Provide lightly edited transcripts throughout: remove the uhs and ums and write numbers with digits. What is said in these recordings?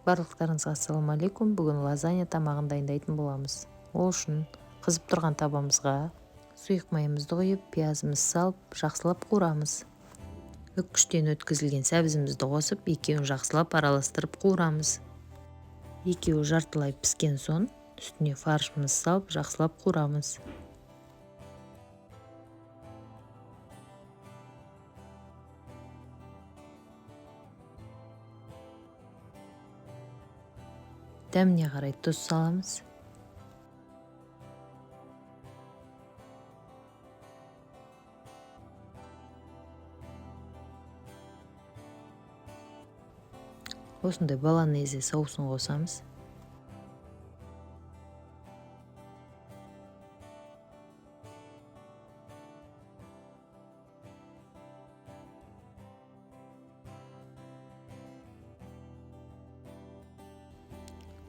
Барлықтарыңызға ассалаумағалейкум. Бүгін лазанья тамағын дайындайтын боламыз. Ол үшін қызып тұрған табамызға сұйық майымызды құйып, пиязымызды салып, жақсылап қуырамыз. Үккіштен өткізілген сәбізімізді қосып, екеуін жақсылап араластырып қуырамыз. Екеуі жартылай піскен соң, үстіне фаршымызды салып, жақсылап қуырамыз. Дәміне қарай тұз саламыз. Осындай болонезе соусын қосамыз.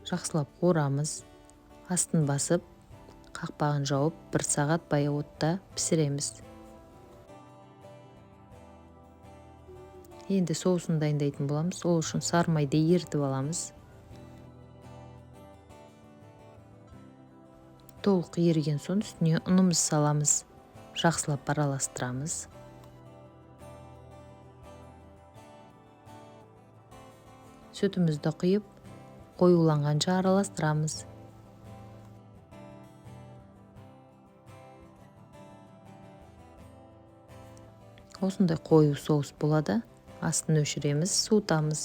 Жақсылап қуырамыз. Астын басып, қақпағын жауып, 1 сағат баяу отта пісіреміз. Енді соусын дайындайтын боламыз. Ол үшін сары майды ерітіп аламыз. Толық еріген соң үстіне ұнымызды саламыз. Жақсылап араластырамыз. Сүтімізді құйып, қоюланғанша араластырамыз. Осындай қою соус болады. Астын өшіреміз, суытамыз.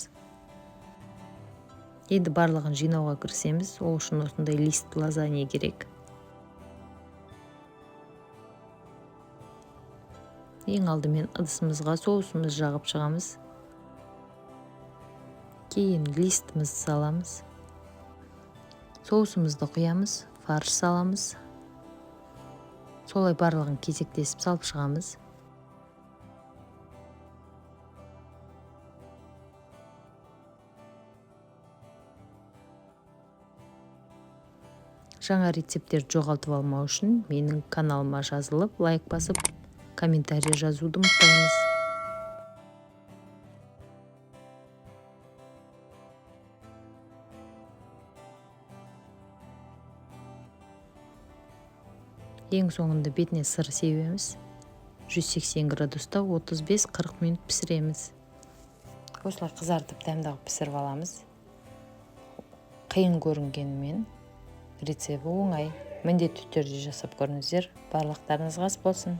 Енді барлығын жинауға кірісеміз. Ол үшін осындай лист лазанья керек. Ең алдымен ыдысымызға соусымызды жағып шығамыз. Кейін листімізді саламыз. Соусымызды құямыз, фарш саламыз. Солай барлығын кезектесіп салып шығамыз. Жаңа рецепттерді жоғалтып алмау үшін менің каналыма жазылып, лайк басып, комментарий жазуды ұмытпаңыз. Ең соңында бетіне сыр себеміз. 180 градуста 35-40 минут пісіреміз. Осылай қызартып дәмдіғып пісіріп аламыз. Қиын көрінгенімен рецебі оңай. Міндетті түрде жасап көріңіздер. Барлықтарыңызға ас болсын.